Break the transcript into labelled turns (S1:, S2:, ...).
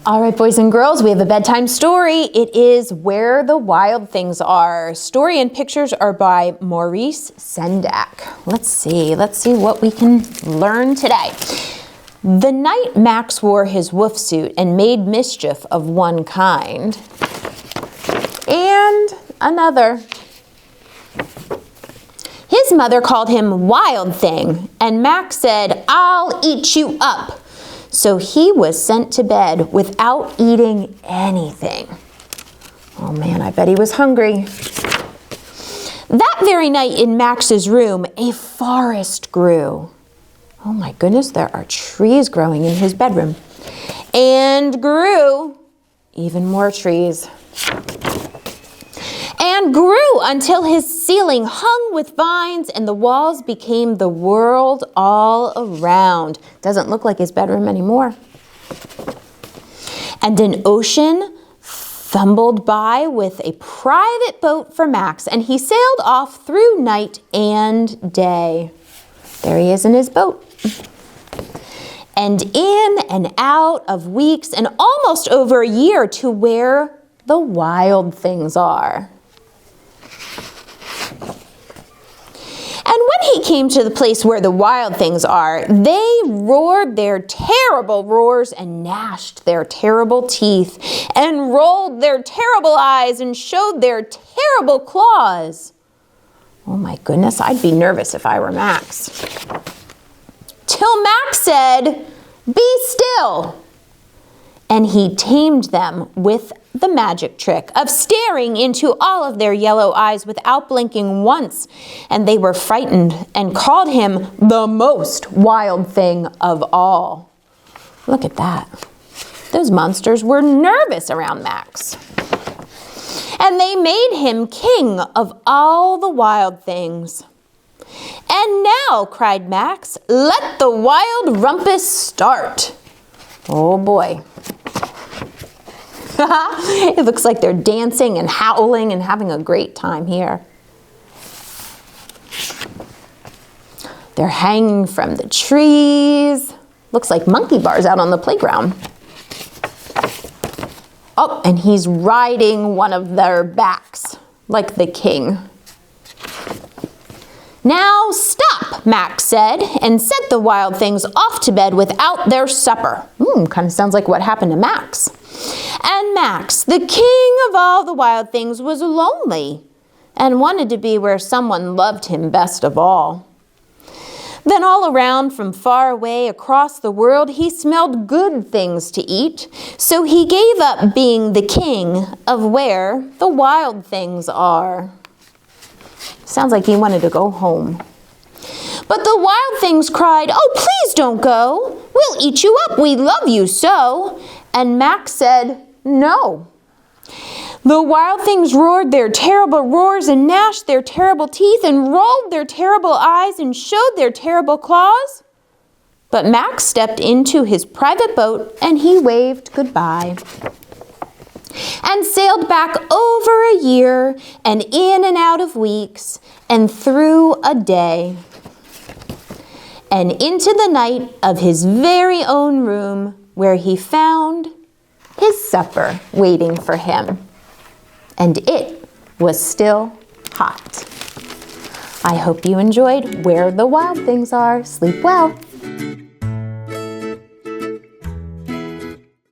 S1: All right, boys and girls, we have a bedtime story. It is Where the Wild Things Are. Story and pictures are by Maurice Sendak. Let's see what we can learn today. The night Max wore his wolf suit and made mischief of one kind and another. His mother called him Wild Thing, and Max said, "I'll eat you up." So he was sent to bed without eating anything. Oh man, I bet he was hungry. That very night in Max's room, a forest grew. Oh my goodness, there are trees growing in his bedroom. And grew even more trees. And grew until his ceiling hung with vines and the walls became the world all around. Doesn't look like his bedroom anymore. And an ocean thumbled by with a private boat for Max, and he sailed off through night and day. There he is in his boat. And in and out of weeks and almost over a year to where the wild things are. And when he came to the place where the wild things are, they roared their terrible roars and gnashed their terrible teeth and rolled their terrible eyes and showed their terrible claws. Oh my goodness, I'd be nervous if I were Max. Till Max said, "Be still." And he tamed them with the magic trick of staring into all of their yellow eyes without blinking once. And they were frightened and called him the most wild thing of all. Look at that. Those monsters were nervous around Max. And they made him king of all the wild things. And now, cried Max, let the wild rumpus start. Oh boy. It looks like they're dancing and howling and having a great time here. They're hanging from the trees. Looks like monkey bars out on the playground. Oh, and he's riding one of their backs, like the king. Now stop, Max said, and sent the wild things off to bed without their supper. Kind of sounds like what happened to Max. And Max, the king of all the wild things, was lonely and wanted to be where someone loved him best of all. Then all around from far away across the world, he smelled good things to eat. So he gave up being the king of where the wild things are. Sounds like he wanted to go home. But the wild things cried, "Oh, please don't go. We'll eat you up. We love you so." And Max said, "No." The wild things roared their terrible roars and gnashed their terrible teeth and rolled their terrible eyes and showed their terrible claws. But Max stepped into his private boat and he waved goodbye. And sailed back over a year and in and out of weeks and through a day and into the night of his very own room where he found his supper waiting for him. And it was still hot. I hope you enjoyed Where the Wild Things Are. Sleep well.